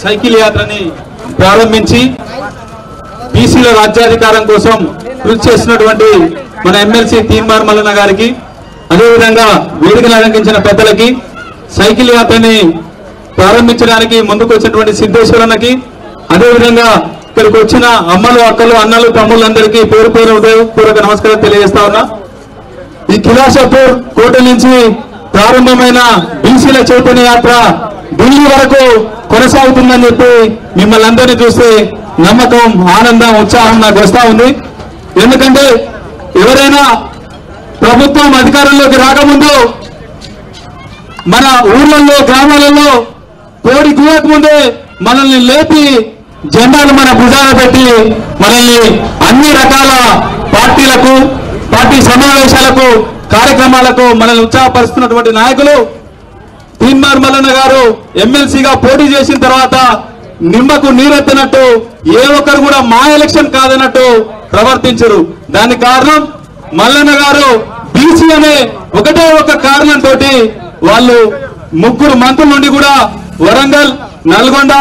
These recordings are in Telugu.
సైకిల్ యాత్రని ప్రారంభించి బీసీల రాజ్యాధికారం కోసం కృషి చేస్తున్నటువంటి మన ఎమ్మెల్సీ తీన్మార్ మల్లన్న గారికి, అదేవిధంగా వేదికను అలంకరించిన పెద్దలకి, సైకిల్ యాత్రని ప్రారంభించడానికి ముందుకు వచ్చినటువంటి సిద్ధేశ్వరన్నకి, అదేవిధంగా ఇక్కడికి వచ్చిన అమ్మలు, అక్కలు, అన్నలు, తమ్ముళ్ళందరికీ పేరు పేరు హృదయపూర్వక నమస్కారం తెలియజేస్తా ఉన్నా. ఈ కిలాషాపూర్ కోట నుంచి ప్రారంభమైన బీసీల చైతన్య యాత్ర ఢిల్లీ వరకు కొనసాగుతుందని చెప్పి మిమ్మల్ని అందరినీ చూస్తే నమ్మకం, ఆనందం, ఉత్సాహం నాకు వస్తా ఉంది. ఎందుకంటే ఎవరైనా ప్రభుత్వం అధికారంలోకి రాకముందు మన ఊర్లలో, గ్రామాలలో కోడి కూయక ముందే మనల్ని లేపి జెండాలు మన భుజాన పెట్టి మనల్ని అన్ని రకాల పార్టీలకు, పార్టీ సమావేశాలకు, కార్యక్రమాలకు మనల్ని ఉత్సాహపరుస్తున్నటువంటి నాయకులు తీన్మార్ మల్లన్న గారు ఎమ్మెల్సీగా పోటీ చేసిన తర్వాత నిమ్మకు నీరెత్తినట్టు ఏ ఒక్కరు కూడా మా ఎలక్షన్ కాదన్నట్టు ప్రవర్తించరు. దానికి కారణం మల్లన్న గారు బీసీ అనే ఒకటే ఒక కారణంతో వాళ్ళు ముగ్గురు మంత్రుల నుండి కూడా వరంగల్, నల్గొండ,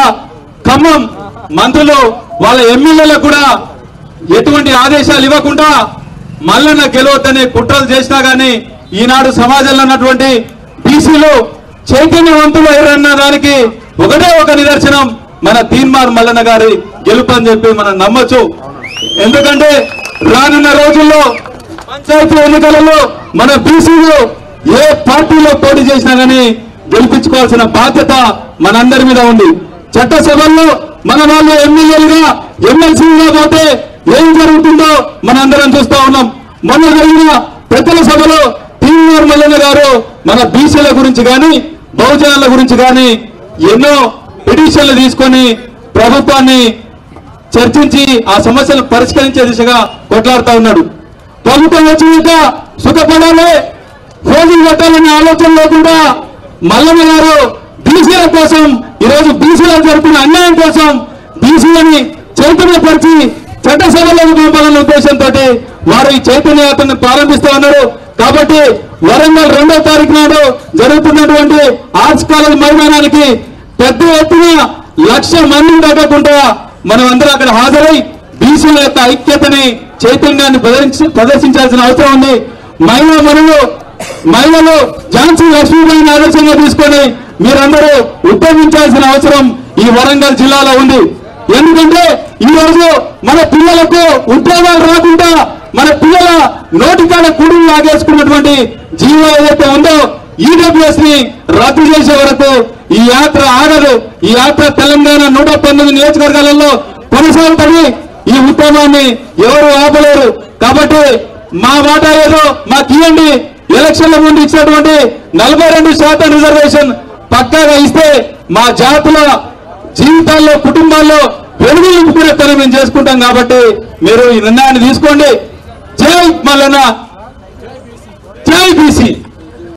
ఖమ్మం మంత్రులు వాళ్ళ ఎమ్మెల్యేలకు కూడా ఎటువంటి ఆదేశాలు ఇవ్వకుండా మల్లన్న గెలవద్దనే కుట్రలు చేసినా గానీ ఈనాడు సమాజంలో ఉన్నటువంటి బీసీలు చైతన్యవంతులు ఎవరన్న దానికి ఒకటే ఒక నిదర్శనం మన తీన్మార్ మల్లన్న గారి గెలుపు అని చెప్పి మనం నమ్మొచ్చు. ఎందుకంటే రానున్న రోజుల్లో పంచాయతీ ఎన్నికలలో మన బీసీలు ఏ పార్టీలో పోటీ చేసినా గానీ గెలిపించుకోవాల్సిన బాధ్యత మనందరి మీద ఉంది. చట్టసభల్లో మన వాళ్ళు ఎమ్మెల్యేలుగా, ఎమ్మెల్సీలుగా పోతే ఏం జరుగుతుందో మనందరం చూస్తా ఉన్నాం. మొన్న జరిగిన పెద్దల సభలో తీన్మార్ మల్లన్న గారు మన బీసీల గురించి కానీ, బహుజనుల గురించి కానీ ఎన్నో పిటిషన్లు తీసుకొని ప్రభుత్వాన్ని చర్చించి ఆ సమస్యలు పరిష్కరించే దిశగా కొట్లాడుతూ ఉన్నాడు. ప్రభుత్వం వచ్చినాక సుఖపడాలి, రోజులు కట్టాలనే ఆలోచన లేకుండా మల్లన్న గారు బీసీల కోసం, ఈరోజు బీసీలకు జరుగుతున్న అన్యాయం కోసం బీసీలని చైతన్యపరిచి చట్టసభలకు పంపాలన్న ఉద్దేశంతో వారు ఈ చైతన్య యాత్రను ప్రారంభిస్తూ ఉన్నారు. కాబట్టి వరంగల్ 2వ తారీఖు నాడు జరుగుతున్నటువంటి ఆర్ట్స్ కాలేజ్ మైదానానికి పెద్ద ఎత్తున 1,00,000 మందిని తగ్గకుండా మనం అందరూ అక్కడ హాజరై బీసీల యొక్క ఐక్యతని, చైతన్యాన్ని ప్రదర్శించాల్సిన అవసరం ఉంది. మహిళలు ఝాన్సీ లక్ష్మీబాయిని ఆదర్శంగా తీసుకొని మీరందరూ ఉద్యమించాల్సిన అవసరం ఈ వరంగల్ జిల్లాలో ఉంది. ఎందుకంటే ఈ రోజు మన పిల్లలకు ఉద్యోగాలు రాకుండా, మన పిల్లల నోటికాడ కుడులు లాగేసుకున్నటువంటి జీవో ఏదైతే ఉందో ఈడబ్ల్యూఎస్ ని రద్దు చేసే వరకు ఈ యాత్ర ఆగదు. ఈ యాత్ర తెలంగాణ 119 నియోజకవర్గాలలో కొనసాగుతుంది. ఈ ఉద్యమాన్ని ఎవరు ఆపలేరు. కాబట్టి మా వాటా ఏదో మాకు ఇవ్వండి, ఎలక్షన్ల ముందు ఇచ్చినటువంటి 42% రిజర్వేషన్ పక్కాగా ఇస్తే మా జాతుల జీవితాల్లో, కుటుంబాల్లో వెలుగు నింపుకునే పని మేము చేసుకుంటాం. కాబట్టి మీరు ఈ నిర్ణయాన్ని తీసుకోండి. జై మల్లన్న, జై బీసీ.